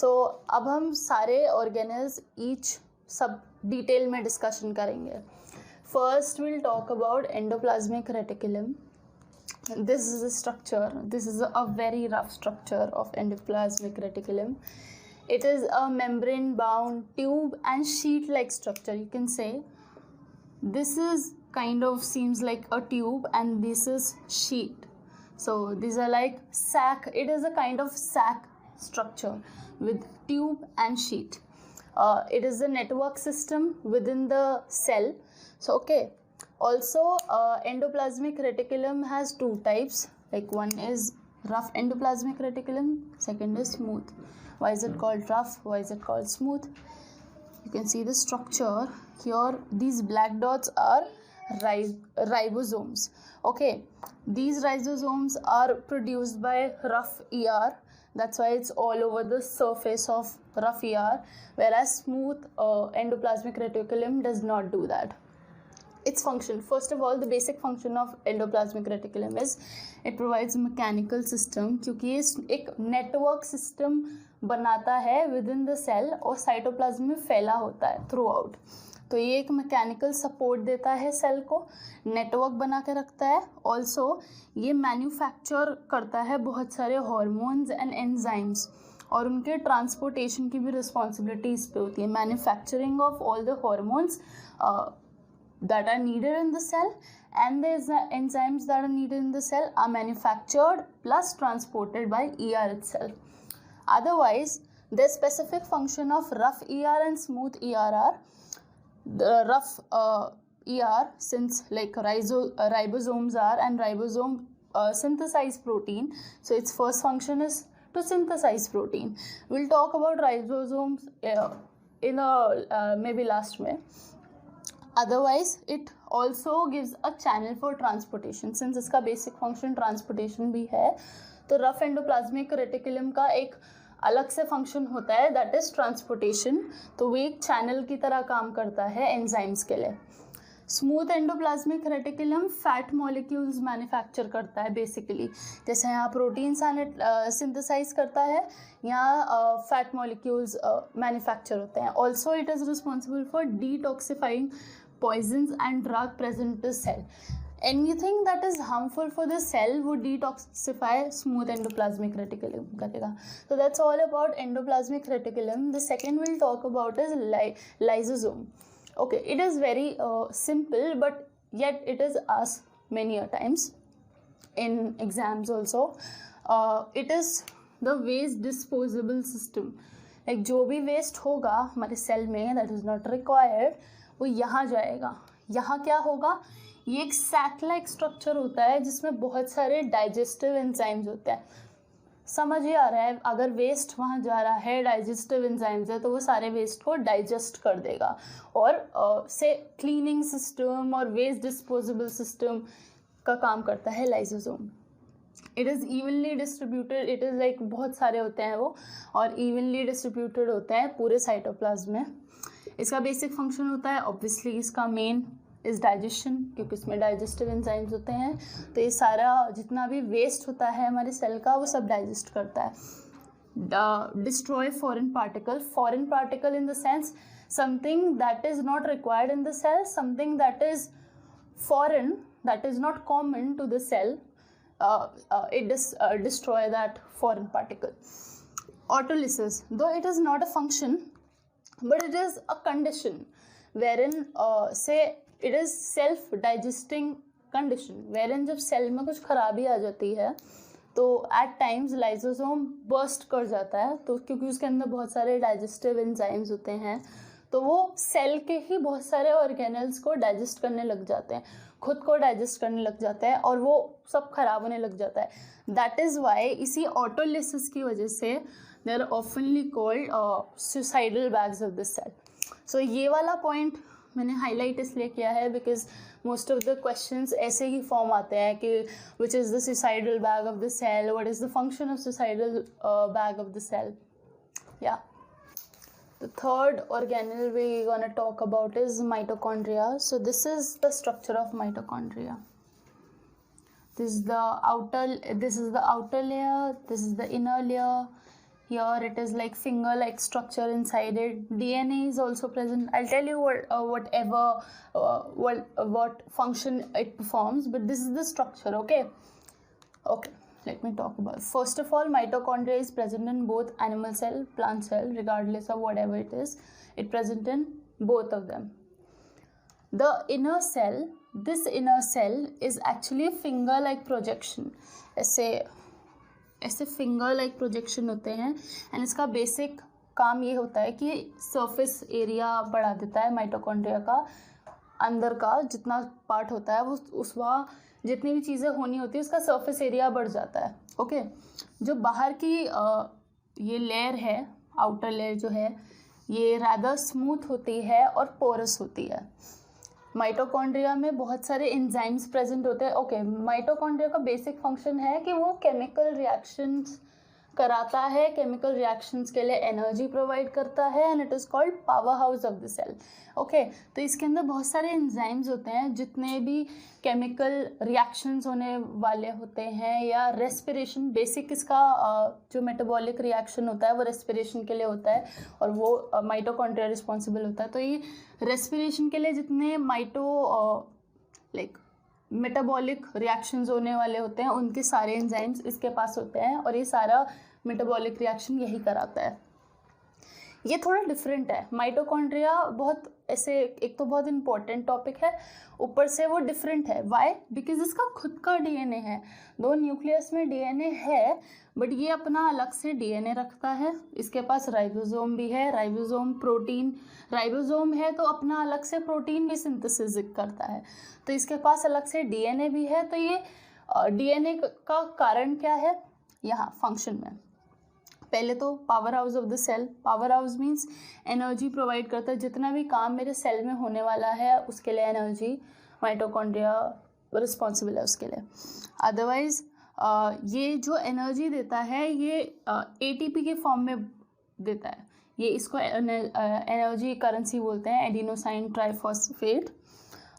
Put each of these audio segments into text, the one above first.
सो अब हम सारे ऑर्गेनल्स ईच सब डिटेल में डिस्कशन करेंगे. First will talk about endoplasmic reticulum. This is a structure. This is a very rough structure of endoplasmic reticulum. It is a membrane bound tube and sheet like structure. You can say this is kind of seems like a tube and this is sheet. So these are like sac. It is a kind of sac structure with tube and sheet. It is a network system within the cell. So okay. Also, endoplasmic reticulum has two types. Like one is rough endoplasmic reticulum, second is smooth. Why is it called rough? Why is it called smooth? You can see the structure here. These black dots are ribosomes. Okay, these ribosomes are produced by rough ER. That's why it's all over the surface of rough ER, whereas smooth endoplasmic reticulum does not do that. Its function, first of all, the basic function of endoplasmic reticulum is it provides mechanical system, क्योंकि ये एक network system बनाता है with in the cell और cytoplasm में फैला होता है थ्रू आउट. तो ये एक मैकेनिकल सपोर्ट देता है सेल को, नेटवर्क बना के रखता है. ऑल्सो ये मैन्युफैक्चर करता है बहुत सारे हॉर्मोन्स एंड एंजाइम्स और उनके ट्रांसपोर्टेशन की भी रिस्पॉन्सिबिलिटी इस पे होती है. Manufacturing of all the hormones that are needed in the cell and the enzymes that are needed in the cell are manufactured plus transported by ER itself. Otherwise, the specific function of rough ER and smooth ER are the rough ER, since like ribosomes are and ribosome synthesize protein, so its first function is to synthesize protein. We'll talk about ribosomes in a maybe last way. Otherwise, it also gives a channel for transportation. Since इसका basic function transportation भी है, तो rough endoplasmic reticulum का एक अलग से function होता है, that is transportation. तो वो एक channel की तरह काम करता है enzymes के लिए. Smooth endoplasmic reticulum fat molecules manufacture करता है बेसिकली. जैसे यहाँ प्रोटीन सिंथेसाइज करता है, यहाँ फैट मॉलिक्यूल्स मैन्युफैक्चर होते हैं. Also it is responsible for detoxifying poisons and drug present in cell. Anything that is harmful for the cell वो डिटॉक्सिफाई स्मूथ एंडोप्लाज्मिक रेटिकुलम करेगा. so that's all about endoplasmic reticulum. The second we'll talk about is lysosome. Okay, it is very simple, but yet it is asked many a times in exams also. It is the waste disposable system. like जो भी waste होगा हमारे cell में that is not required, वो यहाँ जाएगा. यहाँ क्या होगा, ये एक sac like structure होता है जिसमें बहुत सारे digestive enzymes होते हैं. समझ ही आ रहा है, अगर वेस्ट वहाँ जा रहा है, डाइजेस्टिव एंजाइम्स है, तो वो सारे वेस्ट को डाइजेस्ट कर देगा और से क्लीनिंग सिस्टम और वेस्ट डिस्पोजेबल सिस्टम का काम करता है lysosome. It is evenly distributed. It is like बहुत सारे होते हैं वो और इवनली डिस्ट्रीब्यूटेड होते हैं पूरे साइटोप्लाज्म में. इसका बेसिक फंक्शन होता है ऑब्वियसली इसका मेन इज़ डाइजेशन, क्योंकि इसमें डाइजेस्टिव एंजाइम्स होते हैं. तो ये सारा जितना भी वेस्ट होता है हमारे सेल का वो सब डाइजेस्ट करता है. Destroy foreign particle in the sense something that is not required in the cell, something that is foreign, that is not common to the cell. It destroy that foreign particle. Autolysis, though it is not a function, but it is a condition wherein say it is self digesting condition, wherein जब cell में कुछ खराबी आ जाती है तो at times lysosome burst कर जाता है. तो क्योंकि उसके अंदर बहुत सारे डाइजेस्टिव एंजाइम्स होते हैं तो वो सेल के ही बहुत सारे ऑर्गेनल्स को डाइजेस्ट करने लग जाते हैं, खुद को डाइजेस्ट करने लग जाता है और वो सब खराब होने लग जाता है. दैट इज़ वाई इसी ऑटोलिसिस की वजह से they are oftenly called suicidal bags of the cell. So ये वाला पॉइंट मैंने हाईलाइट इसलिए किया है because most of the questions ऐसे ही फॉर्म आते हैं कि which is the suicidal bag of the cell, what is the function of suicidal bag of the cell. या The third organelle we're going to talk about is mitochondria. So this is the structure of mitochondria. This is the outer layer, this is the inner layer, Here it is like finger-like structure inside it. DNA is also present. I'll tell you what function it performs, but this is the structure. Okay, let me talk about it. First of all, mitochondria is present in both animal cell, plant cell, regardless of whatever it is. It's present in both of them. The inner cell, this inner cell is actually finger-like projection. ऐसे finger like projection होते हैं, and इसका basic काम ये होता है कि surface area बढ़ा देता है माइटोकॉन्ड्रिया का. अंदर का जितना पार्ट होता है वो वहाँ जितनी भी चीज़ें होनी होती है उसका सरफेस एरिया बढ़ जाता है. ओके, जो बाहर की ये लेयर है, आउटर लेयर जो है, ये रादर स्मूथ होती है और पोरस होती है. माइटोकॉन्ड्रिया में बहुत सारे एंजाइम्स प्रेजेंट होते हैं. ओके, माइटोकॉन्ड्रिया का बेसिक फंक्शन है कि वो केमिकल रिएक्शंस कराता है, केमिकल रिएक्शंस के लिए एनर्जी प्रोवाइड करता है, and it is called power house of the cell. Okay, तो इसके अंदर बहुत सारे एंजाइम्स होते हैं. जितने भी केमिकल रिएक्शंस होने वाले होते हैं या रेस्पिरेशन, बेसिक इसका जो मेटाबॉलिक रिएक्शन होता है वो रेस्पिरेशन के लिए होता है और वो माइटोकॉन्ड्रिया रिस्पॉन्सिबल होता है. तो ये रेस्पिरेशन के लिए जितने मेटाबॉलिक रिएक्शंस होने वाले होते हैं उनके सारे एंजाइम्स इसके पास होते हैं और ये सारा मेटाबॉलिक रिएक्शन यही कराता है. ये थोड़ा डिफरेंट है. माइटोकॉन्ड्रिया बहुत ऐसे, एक तो बहुत इंपॉर्टेंट टॉपिक है, ऊपर से वो डिफरेंट है. वाई? बिकॉज इसका खुद का डीएनए है. दो न्यूक्लियस में डीएनए है, बट ये अपना अलग से डीएनए रखता है. इसके पास राइबोसोम भी है. राइबोसोम प्रोटीन, राइबोसोम है तो अपना अलग से प्रोटीन भी सिंथेसिस करता है. तो इसके पास अलग से डीएनए भी है. तो ये डीएनए का कारण क्या है यहाँ फंक्शन में? पहले तो power house of the cell. Power house means energy provide करता है. जितना भी काम मेरे सेल में होने वाला है उसके लिए एनर्जी माइटोकॉन्ड्रिया रिस्पॉन्सिबल है उसके लिए. अदरवाइज ये जो एनर्जी देता है ये एटीपी के फॉर्म में देता है. ये इसको एनर्जी करेंसी बोलते हैं, एडिनोसाइन ट्राइफॉस्फेट.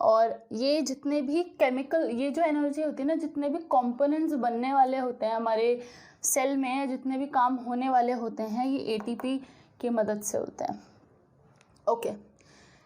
और ये जितने भी केमिकल, ये जो एनर्जी होती है ना, जितने भी कंपोनेंट्स बनने वाले होते हैं हमारे सेल में, जितने भी काम होने वाले होते हैं, ये एटीपी की मदद से होते हैं. Okay,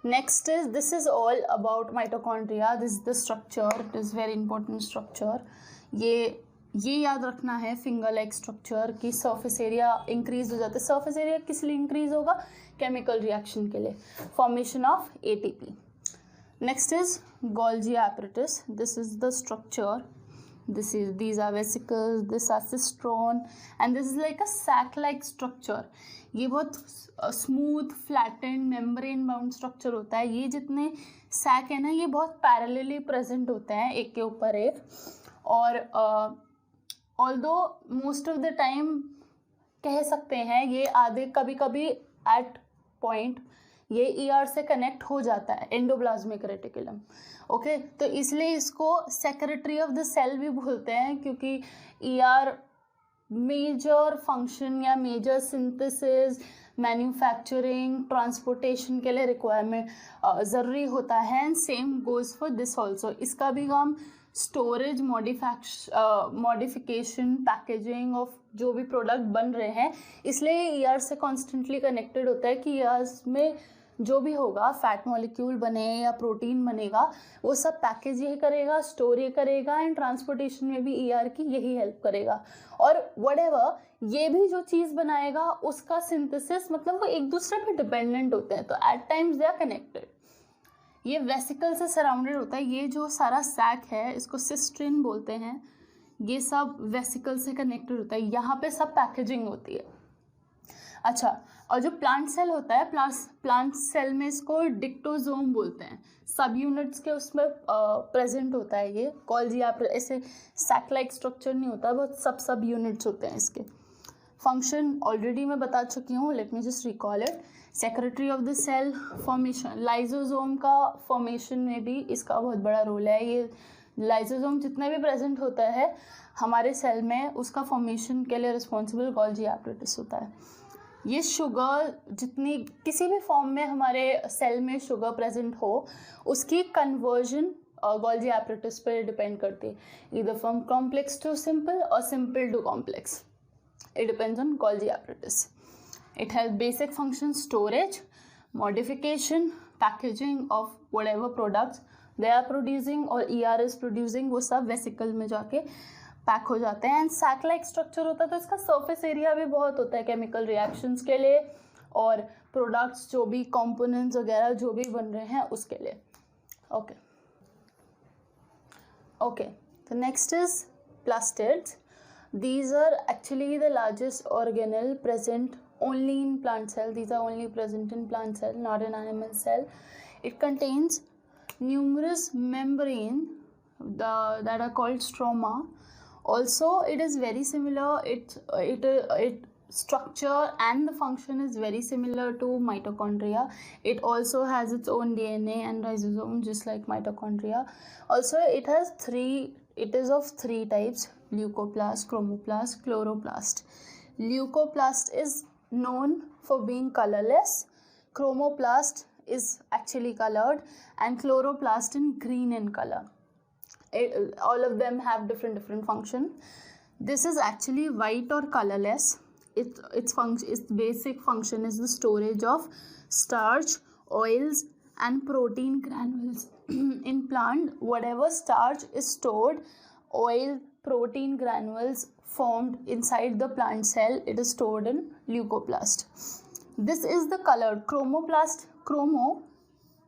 next is, this is all about mitochondria. This is the structure, it is very important structure. ये याद रखना है फिंगर लाइक स्ट्रक्चर की सरफेस एरिया इंक्रीज हो जाता है. सरफेस एरिया किस लिए इंक्रीज होगा? केमिकल रिएक्शन के लिए, formation of ATP. Next is Golgi apparatus. This is the structure. These are vesicles, this are cistron, and this is like a sac-like structure. ये बहुत smooth, flattened, membrane bound structure होता है. ये जितने sac है ना, ये बहुत parallelly present होते हैं एक के ऊपर एक. और although most of the time कह सकते हैं ये आधे कभी कभी at point ये ER से कनेक्ट हो जाता है, एंडोप्लाज्मिक रेटिकुलम. ओके, तो इसलिए इसको सेक्रेटरी ऑफ द सेल भी बोलते हैं, क्योंकि ER मेजर फंक्शन या मेजर सिंथेसिस, मैन्युफैक्चरिंग, ट्रांसपोर्टेशन के लिए रिक्वायरमेंट ज़रूरी होता है. And same goes for this also. इसका भी काम स्टोरेज, मॉडिफिकेशन, पैकेजिंग ऑफ जो भी प्रोडक्ट बन रहे हैं, इसलिए ER से कॉन्स्टेंटली कनेक्टेड होता है कि ER में जो भी होगा, फैट मॉलिक्यूल बने या प्रोटीन बनेगा, वो सब पैकेज यही करेगा, स्टोर ये करेगा, एंड ट्रांसपोर्टेशन में भी ER की यही हेल्प करेगा. और व्हाटएवर ये भी जो चीज़ बनाएगा उसका सिंथेसिस, मतलब वो एक दूसरे पे डिपेंडेंट होते हैं. तो at times they are connected. ये वेसिकल से सराउंडेड होता है. ये जो सारा सैक है इसको सिस्ट्रिन बोलते हैं. ये सब वेसिकल से कनेक्टेड होता है. यहाँ पे सब पैकेजिंग होती है. अच्छा, और जो प्लांट सेल होता है, प्लांट सेल में इसको डिक्टोजोम बोलते हैं. सब यूनिट्स के उसमें प्रेजेंट होता है ये. गोल्जी ऐसे सैक लाइक स्ट्रक्चर नहीं होता, बहुत सब यूनिट्स होते हैं इसके. फंक्शन ऑलरेडी मैं बता चुकी हूँ, let me just recall it. Secretory of the cell, formation, lysosome का फॉर्मेशन में भी इसका बहुत बड़ा रोल है. ये लाइजोसोम जितने भी प्रेजेंट होता है हमारे सेल में, उसका फॉर्मेशन के लिए रिस्पॉन्सिबल गोल्जी एपरेटस होता है. ये शुगर जितनी किसी भी फॉर्म में हमारे सेल में शुगर प्रेजेंट हो, उसकी कन्वर्जन गोल्जी एपरेटस पर डिपेंड करती है, either from complex to simple और simple to complex. It depends on Golgi apparatus. It has basic function storage, modification, packaging of whatever products they are producing or ER is producing, वो सब vesicle में जाके pack हो जाते हैं. And sac like structure होता है तो इसका सरफेस एरिया भी बहुत होता है केमिकल रिएक्शंस के लिए और प्रोडक्ट्स जो भी कंपोनेंट्स वगैरह जो भी बन रहे हैं उसके लिए. Okay, the next is plastids. These are actually the largest organelle present only in plant cell. These are only present in plant cell, not in animal cell. It contains numerous membrane that are called stroma. Also, it is very similar. It structure and the function is very similar to mitochondria. It also has its own DNA and rhizosome, just like mitochondria. Also, it is of three types: leucoplast, chromoplast, chloroplast. Leucoplast is known for being colorless. Chromoplast is actually colored, and chloroplast in green in color. All of them have different function. This is actually white or colorless. Its basic function is the storage of starch, oils and protein granules. In plant, whatever starch is stored, oil, protein granules formed inside the plant cell, it is stored in leucoplast. This is the colored chromoplast. Chromo,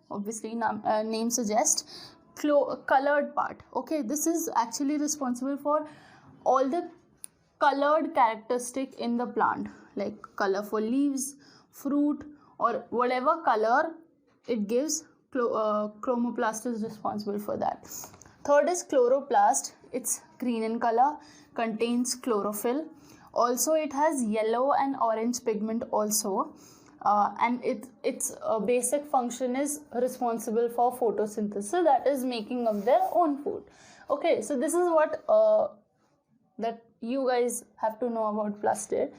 obviously name suggests, colored part. Okay, this is actually responsible for all the colored characteristic in the plant, like colorful leaves, fruit, or whatever color it gives. Chromoplast is responsible for that. Third is chloroplast. It's green in color, contains chlorophyll. Also, it has yellow and orange pigment also. And its basic function is responsible for photosynthesis, that is making of their own food. Okay, so this is what that you guys have to know about plastid.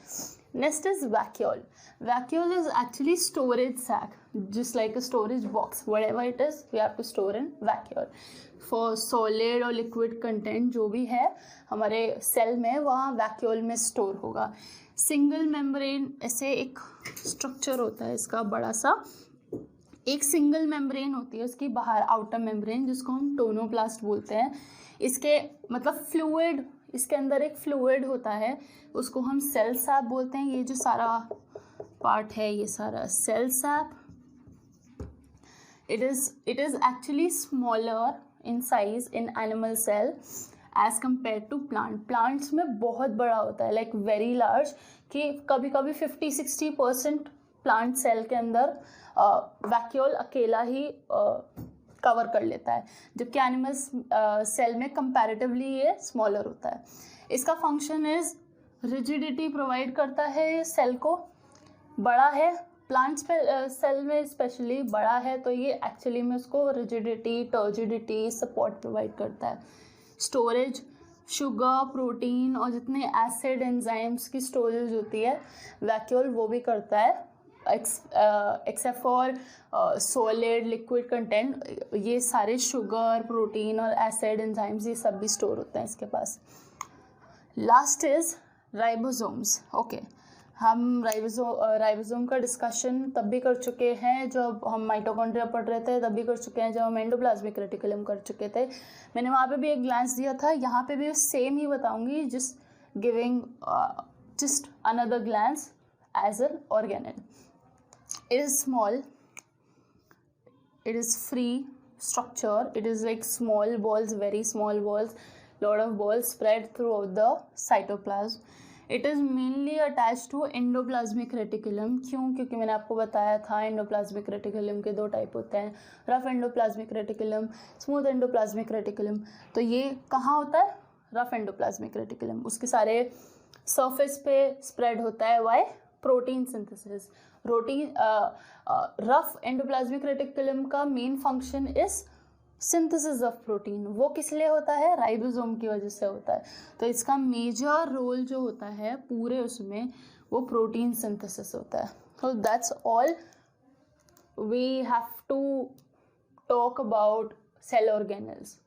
Next is vacuole. Vacuole is actually storage sac, just like a storage box. Whatever it is, we have to store in vacuole. For solid or liquid content जो भी है हमारे cell में, वहाँ vacuole में store होगा. Single membrane ऐसे एक स्ट्रक्चर होता है इसका बड़ा सा. एक सिंगल मेम्ब्रेन होती है उसकी बाहर, आउटर मेम्ब्रेन, जिसको हम टोनोप्लास्ट बोलते हैं. इसके मतलब फ्लूइड, इसके अंदर एक फ्लूइड होता है, उसको हम सेल सैप बोलते हैं. ये जो सारा पार्ट है ये सारा cell sap. It is actually smaller in size in animal cell as compared to plant. Plants में बहुत बड़ा होता है, like very large, कि कभी कभी 50-60% प्लांट सेल के अंदर वैक्यूल अकेला ही कवर कर लेता है, जबकि एनिमल्स सेल में कंपैरेटिवली ये स्मॉलर होता है. इसका फंक्शन इज रिजिडिटी प्रोवाइड करता है सेल को. बड़ा है प्लांट्स पे सेल में स्पेशली बड़ा है तो ये एक्चुअली में उसको रिजिडिटी, टर्जिडिटी, सपोर्ट प्रोवाइड करता है. स्टोरेज, शुगर, प्रोटीन और जितने एसिड एंजाइम्स की स्टोरेज होती है वैक्यूल वो भी करता है, except for solid liquid content. ये सारे शुगर, प्रोटीन और एसिड एंजाइम्स ये सब भी स्टोर होते हैं इसके पास. Last is ribosomes. ओके, हम राइबोसोम का डिस्कशन तब भी कर चुके हैं जब हम माइटोकॉन्ड्रिया पढ़ रहे थे, तब भी कर चुके हैं जब हम एंडोप्लाज्मिक रेटिकुलम कर चुके थे. मैंने वहाँ पे भी एक ग्लांस दिया था, यहाँ पे भी सेम ही बताऊँगी, just giving just another glance as an organelle. It is small, it is free structure, it is like small balls, very small balls, lot of balls spread throughout the cytoplasm. It is mainly attached to endoplasmic reticulum. क्यों? क्योंकि मैंने आपको बताया था endoplasmic reticulum के दो type होते हैं, rough endoplasmic reticulum, smooth endoplasmic reticulum. तो ये कहाँ होता है? Rough endoplasmic reticulum. उसके सारे सरफेस पे स्प्रेड होता है. Why? Protein synthesis. Rough endoplasmic reticulum का main function is synthesis of protein. वो किस लिए होता है? राइबोसोम की वजह से होता है. तो इसका मेजर रोल जो होता है पूरे उसमें वो प्रोटीन सिंथेसिस होता है. So that's all we have to talk about cell organelles.